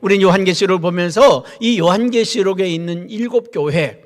우린 요한계시록을 보면서 이 요한계시록에 있는 7교회,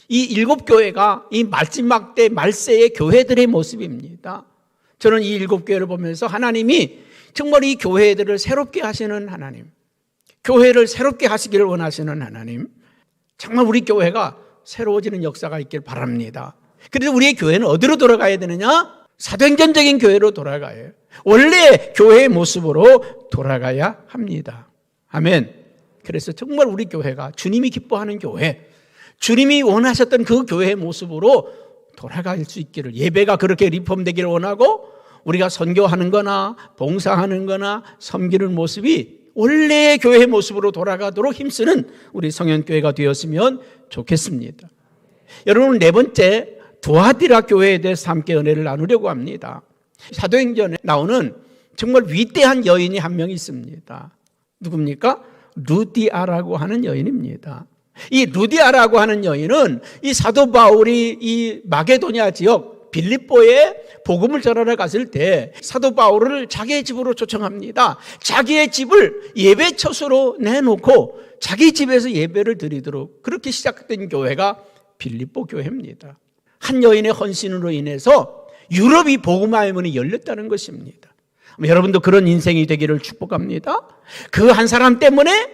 이 7교회가 이 마지막 때 말세의 교회들의 모습입니다. 저는 이 7교회를 보면서 하나님이 정말 이 교회들을 새롭게 하시는 하나님, 교회를 새롭게 하시기를 원하시는 하나님, 정말 우리 교회가 새로워지는 역사가 있길 바랍니다. 그래서 우리의 교회는 어디로 돌아가야 되느냐? 사도행전적인 교회로 돌아가야 해요. 원래 교회의 모습으로 돌아가야 합니다. 아멘. 그래서 정말 우리 교회가 주님이 기뻐하는 교회, 주님이 원하셨던 그 교회의 모습으로 돌아갈 수 있기를, 예배가 그렇게 리폼되기를 원하고 우리가 선교하는 거나 봉사하는 거나 섬기는 모습이 원래의 교회의 모습으로 돌아가도록 힘쓰는 우리 성현교회가 되었으면 좋겠습니다. 여러분, 네 번째, 두아디라 교회에 대해서 함께 은혜를 나누려고 합니다. 사도행전에 나오는 정말 위대한 여인이 한 명 있습니다. 누굽니까? 루디아라고 하는 여인입니다. 이 루디아라고 하는 여인은 이 사도 바울이 이 마게도냐 지역 빌립보에 복음을 전하러 갔을 때 사도 바울을 자기의 집으로 초청합니다. 자기의 집을 예배처소로 내놓고 자기 집에서 예배를 드리도록 그렇게 시작된 교회가 빌립보 교회입니다. 한 여인의 헌신으로 인해서 유럽이 복음화의 문이 열렸다는 것입니다. 여러분도 그런 인생이 되기를 축복합니다. 그 한 사람 때문에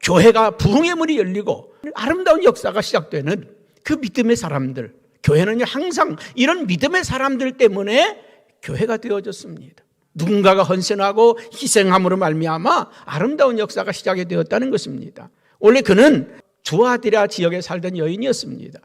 교회가 부흥의 문이 열리고 아름다운 역사가 시작되는 그 믿음의 사람들, 교회는 항상 이런 믿음의 사람들 때문에 교회가 되어졌습니다. 누군가가 헌신하고 희생함으로 말미암아 아름다운 역사가 시작이 되었다는 것입니다. 원래 그는 두아디라 지역에 살던 여인이었습니다.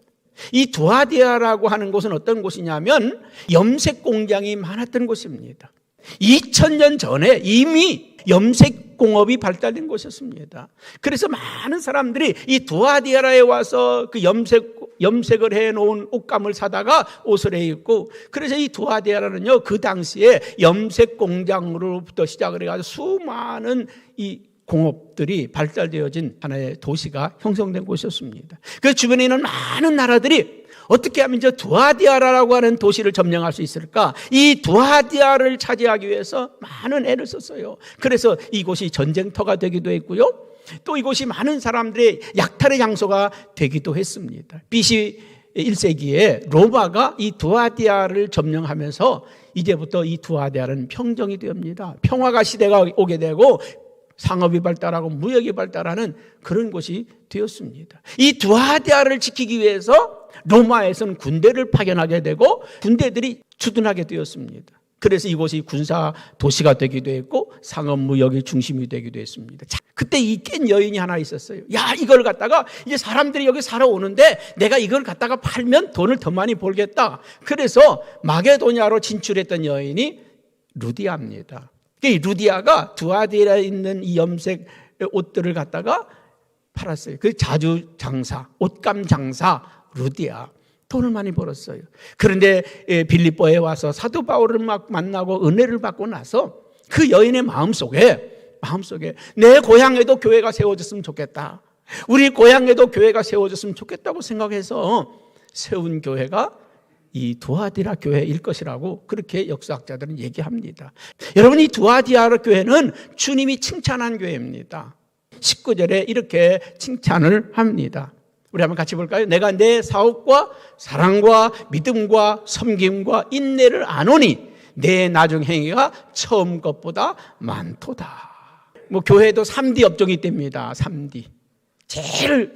이 두아디라라고 하는 곳은 어떤 곳이냐면 염색 공장이 많았던 곳입니다. 2000년 전에 이미 염색 공업이 발달된 곳이었습니다. 그래서 많은 사람들이 이 두아디라에 와서 그 염색을 해놓은 옷감을 사다가 옷을 해 입고, 그래서 이 두아디라는요, 그 당시에 염색 공장으로부터 시작을 해가지고 수많은 이 공업들이 발달되어진 하나의 도시가 형성된 곳이었습니다. 그 주변에 있는 많은 나라들이 어떻게 하면 저 두아디아라라고 하는 도시를 점령할 수 있을까? 이 두아디아를 차지하기 위해서 많은 애를 썼어요. 그래서 이곳이 전쟁터가 되기도 했고요. 또 이곳이 많은 사람들의 약탈의 장소가 되기도 했습니다. BC 1세기에 로마가 이 두아디아를 점령하면서 이제부터 이 두아디아는 평정이 됩니다. 평화가 시대가 오게 되고 상업이 발달하고 무역이 발달하는 그런 곳이 되었습니다. 이 두아디아를 지키기 위해서 로마에서는 군대를 파견하게 되고 군대들이 주둔하게 되었습니다. 그래서 이곳이 군사 도시가 되기도 했고 상업 무역의 중심이 되기도 했습니다. 자, 그때 이 깬 여인이 하나 있었어요. 야, 이걸 갖다가 이제 사람들이 여기 살아오는데 내가 이걸 갖다가 팔면 돈을 더 많이 벌겠다. 그래서 마게도냐로 진출했던 여인이 루디아입니다. 이 루디아가 두아디라에 있는 이 염색 옷들을 갖다가 팔았어요. 그 자주 장사, 옷감 장사 루디아. 돈을 많이 벌었어요. 그런데 빌립보에 와서 사도 바울을 막 만나고 은혜를 받고 나서 그 여인의 마음속에 내 고향에도 교회가 세워졌으면 좋겠다. 우리 고향에도 교회가 세워졌으면 좋겠다고 생각해서 세운 교회가 이 두아디라 교회일 것이라고 그렇게 역사학자들은 얘기합니다. 여러분, 이 두아디라 교회는 주님이 칭찬한 교회입니다. 19절에 이렇게 칭찬을 합니다. 우리 한번 같이 볼까요? 내가 내 사업과 사랑과 믿음과 섬김과 인내를 아노니 내 나중 행위가 처음 것보다 많도다. 뭐 교회도 3D 업종이 있답니다. 3D. 제일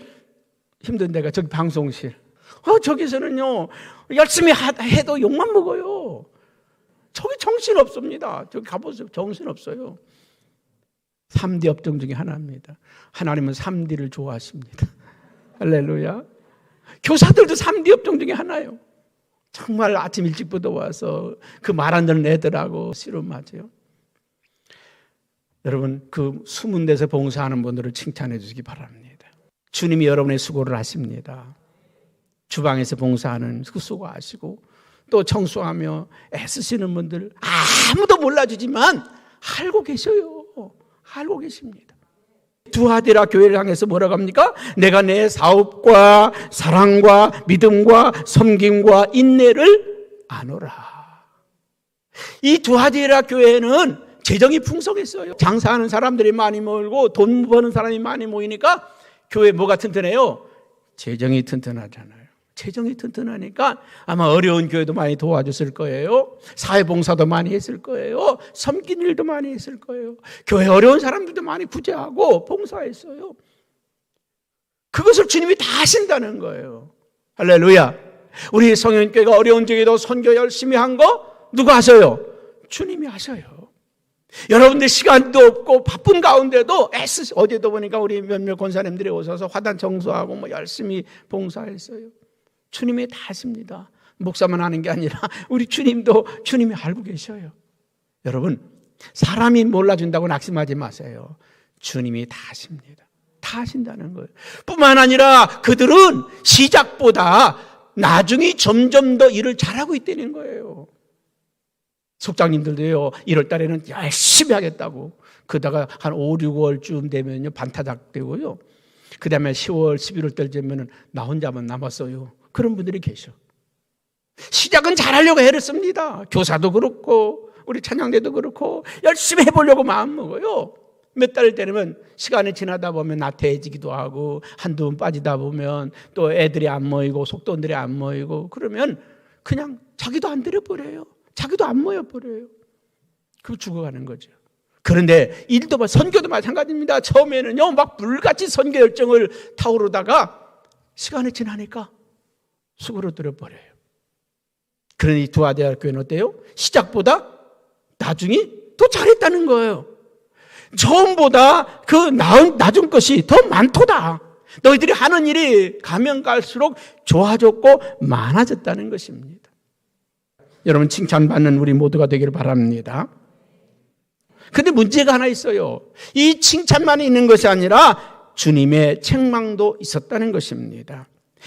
힘든 데가 저기 방송실. 저기서는요, 열심히 해도 욕만 먹어요. 저기 정신 없습니다. 저기 가보세요. 정신 없어요. 3D 업종 중에 하나입니다. 하나님은 3D를 좋아하십니다. 할렐루야. 교사들도 3D 업종 중에 하나예요. 정말 아침 일찍부터 와서 그 말 안 듣는 애들하고 씨름하죠. 여러분, 그 숨은 데서 봉사하는 분들을 칭찬해 주시기 바랍니다. 주님이 여러분의 수고를 하십니다. 주방에서 봉사하는 그 수고하시고 또 청소하며 애쓰시는 분들 아무도 몰라주지만 알고 계셔요. 알고 계십니다. 두아디라 교회를 향해서 뭐라고 합니까? 내가 내 사업과 사랑과 믿음과 섬김과 인내를 아노라. 이 두아디라 교회는 재정이 풍성했어요. 장사하는 사람들이 많이 모이고 돈 버는 사람이 많이 모이니까 교회 뭐가 튼튼해요? 재정이 튼튼하잖아요. 재정이 튼튼하니까 아마 어려운 교회도 많이 도와줬을 거예요. 사회봉사도 많이 했을 거예요. 섬긴 일도 많이 했을 거예요. 교회 어려운 사람들도 많이 구제하고 봉사했어요. 그것을 주님이 다 하신다는 거예요. 할렐루야. 우리 성현교회가 어려운 적에도 선교 열심히 한 거 누가 하셔요? 주님이 하셔요. 여러분들 시간도 없고 바쁜 가운데도 어제도 보니까 우리 몇몇 권사님들이 오셔서 화단 청소하고 뭐 열심히 봉사했어요. 주님이 다 하십니다. 목사만 하는 게 아니라 우리 주님도 주님이 알고 계셔요. 여러분, 사람이 몰라준다고 낙심하지 마세요. 주님이 다 하십니다. 다 하신다는 거예요. 뿐만 아니라 그들은 시작보다 나중에 점점 더 일을 잘하고 있다는 거예요. 속장님들도요, 1월 달에는 열심히 하겠다고. 그러다가 한 5, 6월쯤 되면요, 반타작되고요. 그 다음에 10월, 11월 달 되면은 나 혼자만 남았어요. 그런 분들이 계셔. 시작은 잘하려고 애를 씁니다. 교사도 그렇고, 우리 찬양대도 그렇고, 열심히 해보려고 마음먹어요. 몇 달 되면 시간이 지나다 보면 나태해지기도 하고, 한두 번 빠지다 보면 또 애들이 안 모이고, 속돈들이 안 모이고, 그러면 그냥 자기도 안 들여버려요. 자기도 안 모여버려요. 그럼 죽어가는 거죠. 그런데 일도 선교도 마찬가지입니다. 처음에는요, 막 불같이 선교 열정을 타오르다가 시간이 지나니까 수그러들어 버려요. 그러니 두아대학교는 어때요? 시작보다 나중이 더 잘했다는 거예요. 처음보다 그 나중 것이 더 많도다. 너희들이 하는 일이 가면 갈수록 좋아졌고 많아졌다는 것입니다. 여러분, 칭찬받는 우리 모두가 되기를 바랍니다. 근데 문제가 하나 있어요. 이 칭찬만 있는 것이 아니라 주님의 책망도 있었다는 것입니다.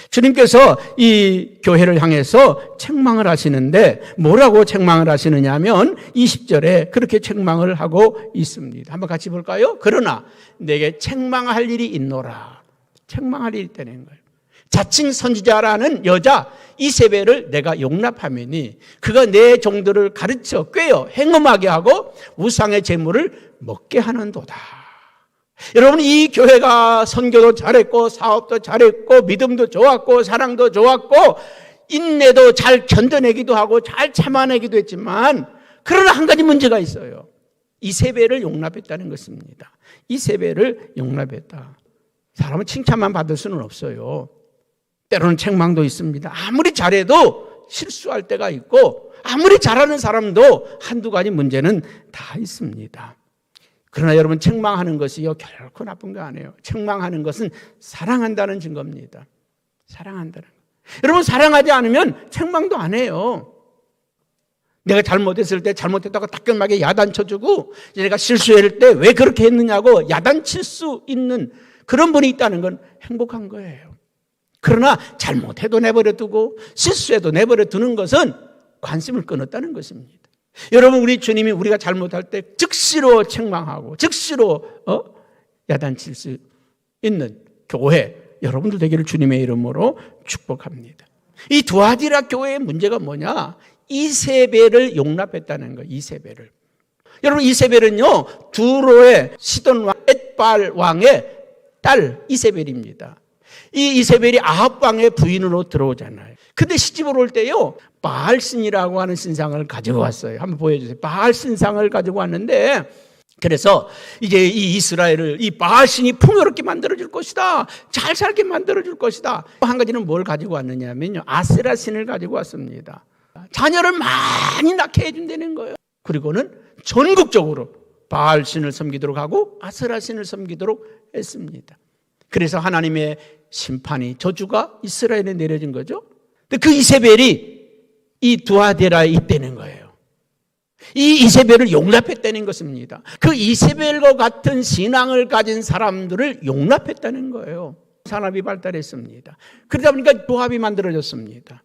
주님께서 이 교회를 향해서 책망을 하시는데 뭐라고 책망을 하시느냐 하면 20절에 그렇게 책망을 하고 있습니다. 한번 같이 볼까요? 그러나 내게 책망할 일이 있노라. 책망할 일이 있다는 거예요. 자칭 선지자라는 여자 이세벨을 내가 용납하매니 그가 내 종들을 가르쳐 꿰어 행음하게 하고 우상의 재물을 먹게 하는도다. 여러분, 이 교회가 선교도 잘했고 사업도 잘했고 믿음도 좋았고 사랑도 좋았고 인내도 잘 견뎌내기도 하고 잘 참아내기도 했지만 그러나 한 가지 문제가 있어요. 이세벨을 용납했다는 것입니다. 이세벨을 용납했다. 사람은 칭찬만 받을 수는 없어요. 때로는 책망도 있습니다. 아무리 잘해도 실수할 때가 있고 아무리 잘하는 사람도 한두 가지 문제는 다 있습니다. 그러나 여러분, 책망하는 것이요 결코 나쁜 거 아니에요. 책망하는 것은 사랑한다는 증거입니다. 사랑한다는 거. 여러분, 사랑하지 않으면 책망도 안 해요. 내가 잘못했을 때 잘못했다고 따끔하게 야단쳐주고 내가 실수할 때 왜 그렇게 했느냐고 야단칠 수 있는 그런 분이 있다는 건 행복한 거예요. 그러나 잘못해도 내버려 두고 실수해도 내버려 두는 것은 관심을 끊었다는 것입니다. 여러분, 우리 주님이 우리가 잘못할 때 즉시로 책망하고 즉시로 야단칠 수 있는 교회 여러분들 되기를 주님의 이름으로 축복합니다. 이 두아디라 교회의 문제가 뭐냐? 이세벨을 용납했다는 거예요. 이세벨을. 여러분, 이세벨은요 두로의 시돈 왕 엣발 왕의 딸 이세벨입니다. 이 이세벨이 아합 왕의 부인으로 들어오잖아요. 근데 시집을 올 때요 바알 신이라고 하는 신상을 가지고 왔어요. 한번 보여주세요. 바알 신상을 가지고 왔는데 그래서 이제 이 이스라엘을 이 바알 신이 풍요롭게 만들어줄 것이다. 잘 살게 만들어줄 것이다. 한 가지는 뭘 가지고 왔느냐 하면요 아세라 신을 가지고 왔습니다. 자녀를 많이 낳게 해준다는 거예요. 그리고는 전국적으로 바알 신을 섬기도록 하고 아세라 신을 섬기도록 했습니다. 그래서 하나님의 심판이 저주가 이스라엘에 내려진 거죠. 근데 그 이세벨이 이 두아데라에 있다는 거예요. 이 이세벨을 용납했다는 것입니다. 그 이세벨과 같은 신앙을 가진 사람들을 용납했다는 거예요. 산업이 발달했습니다. 그러다 보니까 조합이 만들어졌습니다.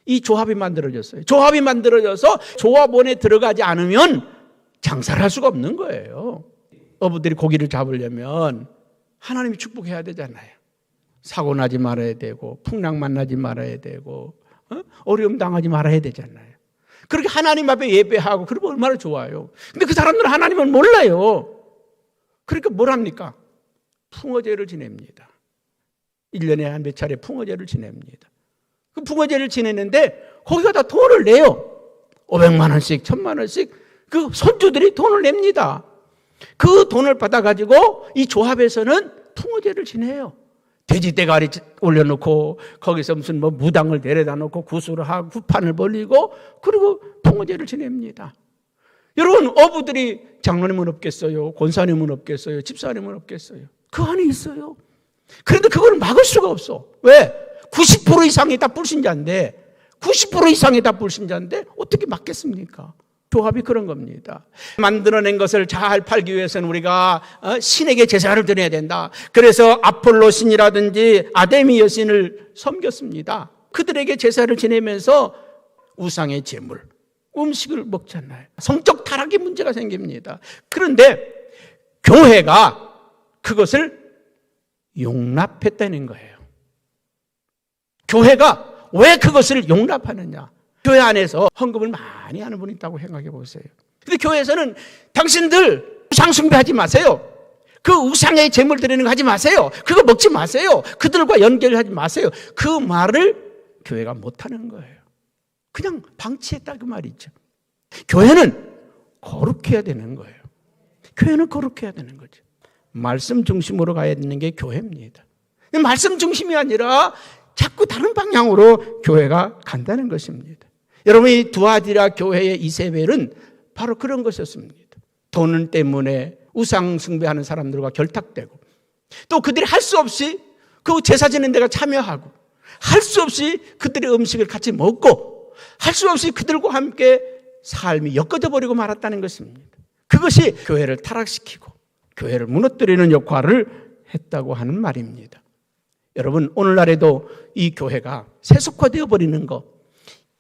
이 조합이 만들어졌어요. 조합이 만들어져서 조합원에 들어가지 않으면 장사를 할 수가 없는 거예요. 어부들이 고기를 잡으려면 하나님이 축복해야 되잖아요. 사고 나지 말아야 되고 풍랑 만나지 말아야 되고 어려움 당하지 말아야 되잖아요. 그렇게 하나님 앞에 예배하고 그러면 얼마나 좋아요. 근데 그 사람들은 하나님을 몰라요. 그러니까 뭘 합니까? 풍어제를 지냅니다. 1년에 한 몇 차례 풍어제를 지냅니다. 그 풍어제를 지내는데 거기가 다 돈을 내요. 500만 원씩, 1000만 원씩 그 손주들이 돈을 냅니다. 그 돈을 받아가지고 이 조합에서는 풍어제를 지내요. 돼지 대가리 올려놓고 거기서 무슨 뭐 무당을 데려다 놓고 구슬을 하고 구판을 벌리고 그리고 풍어제를 지냅니다. 여러분, 어부들이 장로님은 없겠어요? 권사님은 없겠어요? 집사님은 없겠어요? 그 안에 있어요. 그런데 그걸 막을 수가 없어. 왜? 90% 이상이 다 불신자인데 90% 이상이 다 불신자인데 어떻게 막겠습니까? 조합이 그런 겁니다. 만들어낸 것을 잘 팔기 위해서는 우리가 신에게 제사를 드려야 된다. 그래서 아폴로 신이라든지 아데미 여신을 섬겼습니다. 그들에게 제사를 지내면서 우상의 제물, 음식을 먹잖아요. 성적 타락의 문제가 생깁니다. 그런데 교회가 그것을 용납했다는 거예요. 교회가 왜 그것을 용납하느냐? 교회 안에서 헌금을 많이 하는 분이 있다고 생각해 보세요. 근데 교회에서는 당신들 우상 숭배하지 마세요. 그 우상의 제물 드리는 거 하지 마세요. 그거 먹지 마세요. 그들과 연결하지 마세요. 그 말을 교회가 못하는 거예요. 그냥 방치했다 그 말이죠. 교회는 거룩해야 되는 거예요. 교회는 거룩해야 되는 거죠. 말씀 중심으로 가야 되는 게 교회입니다. 말씀 중심이 아니라 자꾸 다른 방향으로 교회가 간다는 것입니다. 여러분, 이 두아디라 교회의 이세벨은 바로 그런 것이었습니다. 돈 때문에 우상 숭배하는 사람들과 결탁되고 또 그들이 할 수 없이 그 제사 지는 데가 참여하고 할 수 없이 그들의 음식을 같이 먹고 할 수 없이 그들과 함께 삶이 엮어져 버리고 말았다는 것입니다. 그것이 교회를 타락시키고 교회를 무너뜨리는 역할을 했다고 하는 말입니다. 여러분, 오늘날에도 이 교회가 세속화되어 버리는 것,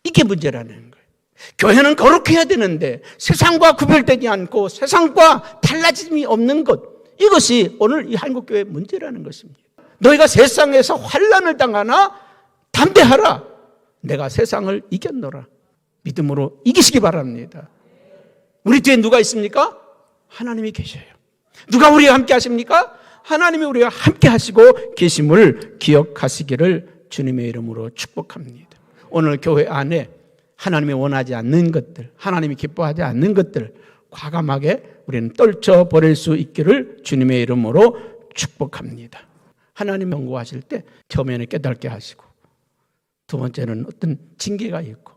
이게 문제라는 거예요. 교회는 거룩해야 되는데 세상과 구별되지 않고 세상과 달라짐이 없는 것, 이것이 오늘 이 한국교회의 문제라는 것입니다. 너희가 세상에서 환난을 당하나 담대하라. 내가 세상을 이겼노라. 믿음으로 이기시기 바랍니다. 우리 뒤에 누가 있습니까? 하나님이 계셔요. 누가 우리와 함께 하십니까? 하나님이 우리와 함께 하시고 계심을 기억하시기를 주님의 이름으로 축복합니다. 오늘 교회 안에 하나님이 원하지 않는 것들, 하나님이 기뻐하지 않는 것들 과감하게 우리는 떨쳐버릴 수 있기를 주님의 이름으로 축복합니다. 하나님 연구하실 때 처음에는 깨닫게 하시고 두 번째는 어떤 징계가 있고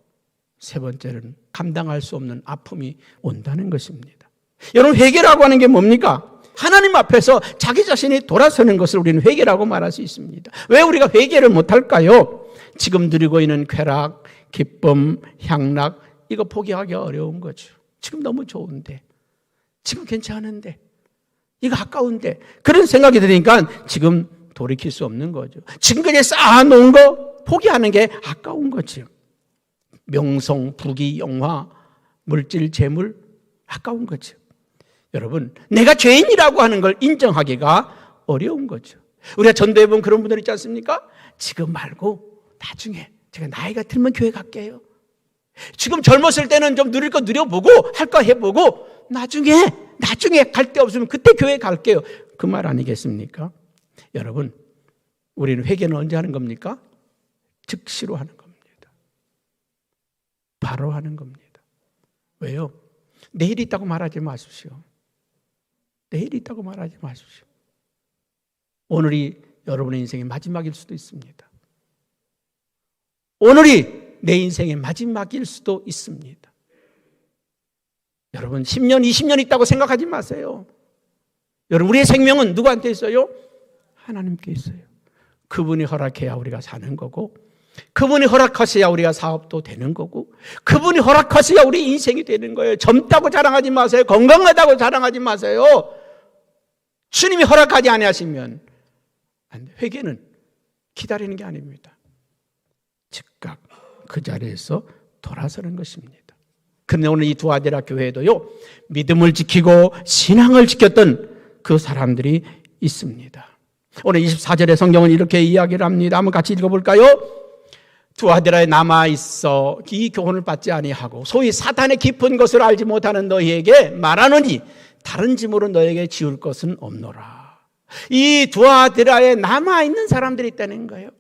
세 번째는 감당할 수 없는 아픔이 온다는 것입니다. 여러분, 회개라고 하는 게 뭡니까? 하나님 앞에서 자기 자신이 돌아서는 것을 우리는 회개라고 말할 수 있습니다. 왜 우리가 회개를 못할까요? 지금 누리고 있는 쾌락, 기쁨, 향락, 이거 포기하기 어려운 거죠. 지금 너무 좋은데, 지금 괜찮은데, 이거 아까운데, 그런 생각이 드니까 지금 돌이킬 수 없는 거죠. 지금까지 쌓아놓은 거 포기하는 게 아까운 거죠. 명성, 부귀, 영화, 물질, 재물, 아까운 거죠. 여러분, 내가 죄인이라고 하는 걸 인정하기가 어려운 거죠. 우리가 전도해 본 그런 분들 있지 않습니까? 지금 말고 나중에 제가 나이가 들면 교회 갈게요. 지금 젊었을 때는 좀 누릴 거 누려보고 할 거 해보고 나중에 갈 데 없으면 그때 교회 갈게요. 그 말 아니겠습니까? 여러분, 우리는 회개는 언제 하는 겁니까? 즉시로 하는 겁니다. 바로 하는 겁니다. 왜요? 내일 있다고 말하지 마십시오. 내일 있다고 말하지 마십시오. 오늘이 여러분의 인생의 마지막일 수도 있습니다. 오늘이 내 인생의 마지막일 수도 있습니다. 여러분, 10년, 20년 있다고 생각하지 마세요. 여러분, 우리의 생명은 누구한테 있어요? 하나님께 있어요. 그분이 허락해야 우리가 사는 거고, 그분이 허락하셔야 우리가 사업도 되는 거고, 그분이 허락하셔야 우리 인생이 되는 거예요. 젊다고 자랑하지 마세요. 건강하다고 자랑하지 마세요. 주님이 허락하지 아니하시면 안 돼. 회개는 기다리는 게 아닙니다. 즉각 그 자리에서 돌아서는 것입니다. 그런데 오늘 이 두아디라 교회에도요, 믿음을 지키고 신앙을 지켰던 그 사람들이 있습니다. 오늘 24절의 성경은 이렇게 이야기를 합니다. 한번 같이 읽어볼까요? 두아디라에 남아있어 이 교훈을 받지 아니하고 소위 사탄의 깊은 것을 알지 못하는 너희에게 말하노니 다른 짐으로 너에게 지울 것은 없노라. 이 두아디라에 남아있는 사람들이 있다는 거예요.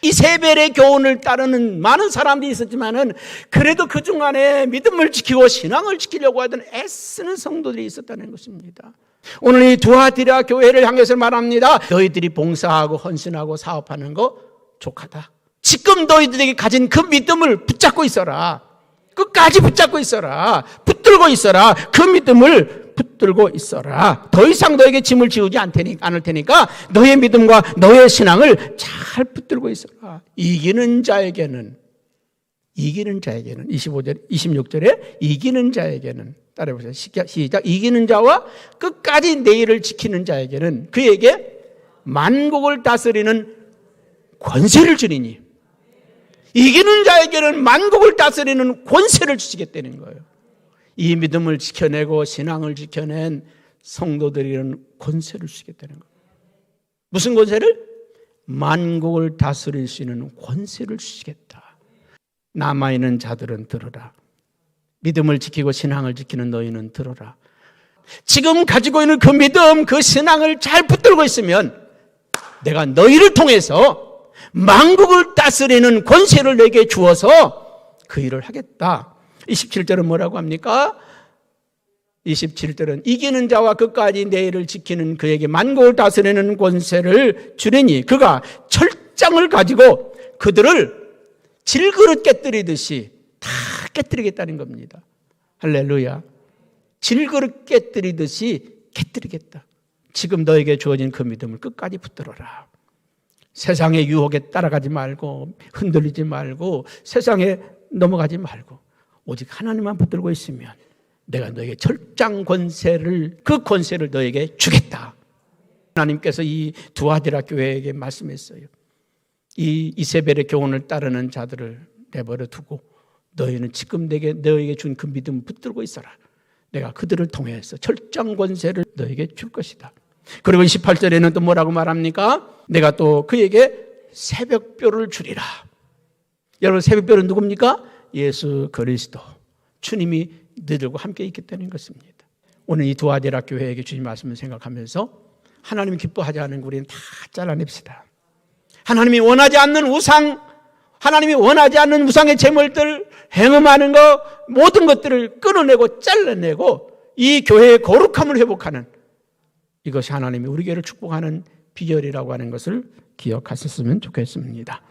이세벨의 교훈을 따르는 많은 사람들이 있었지만은 그래도 그 중간에 믿음을 지키고 신앙을 지키려고 하던 애쓰는 성도들이 있었다는 것입니다. 오늘 이 두아디라 교회를 향해서 말합니다. 너희들이 봉사하고 헌신하고 사업하는 거 족하다. 지금 너희들에게 가진 그 믿음을 붙잡고 있어라. 끝까지 붙잡고 있어라. 붙들고 있어라. 그 믿음을 붙들고 있어라. 더 이상 너에게 짐을 지우지 않을 테니까 너의 믿음과 너의 신앙을 잘 붙들고 있어라. 이기는 자에게는 25절, 26절에 이기는 자에게는 따라해보세요. 시작. 이기는 자와 끝까지 내일을 지키는 자에게는 그에게 만국을 다스리는 권세를 주리니 이기는 자에게는 만국을 다스리는 권세를 주시겠다는 거예요. 이 믿음을 지켜내고 신앙을 지켜낸 성도들에게는 권세를 주시겠다는 거예요. 무슨 권세를? 만국을 다스릴 수 있는 권세를 주시겠다. 남아있는 자들은 들으라. 믿음을 지키고 신앙을 지키는 너희는 들어라. 지금 가지고 있는 그 믿음, 그 신앙을 잘 붙들고 있으면 내가 너희를 통해서 만국을 다스리는 권세를 내게 주어서 그 일을 하겠다. 27절은 뭐라고 합니까? 27절은 이기는 자와 끝까지 내일을 지키는 그에게 만국을 다스리는 권세를 주리니 그가 철장을 가지고 그들을 질그릇 깨뜨리듯이 다 깨뜨리겠다는 겁니다. 할렐루야. 질그릇 깨뜨리듯이 깨뜨리겠다. 지금 너에게 주어진 그 믿음을 끝까지 붙들어라. 세상의 유혹에 따라가지 말고 흔들리지 말고 세상에 넘어가지 말고 오직 하나님만 붙들고 있으면 내가 너에게 철장 권세를 그 권세를 너에게 주겠다. 하나님께서 이 두아디라 교회에게 말씀했어요. 이 이세벨의 교훈을 따르는 자들을 내버려 두고 너희는 지금 너에게 준 그 믿음을 붙들고 있어라. 내가 그들을 통해서 철장 권세를 너에게 줄 것이다. 그리고 28절에는 또 뭐라고 말합니까? 내가 또 그에게 새벽별을 주리라. 여러분 새벽별은 누굽니까? 예수 그리스도 주님이 너희들과 함께 있기 때문인 것입니다. 오늘 이 두아디라 교회에게 주신 말씀을 생각하면서 하나님이 기뻐하지 않는 우리는 다 잘라냅시다. 하나님이 원하지 않는 우상, 하나님이 원하지 않는 우상의 제물들, 행음하는 것, 모든 것들을 끊어내고 잘라내고 이 교회의 거룩함을 회복하는 이것이 하나님이 우리 교회를 축복하는 비결이라고 하는 것을 기억하셨으면 좋겠습니다.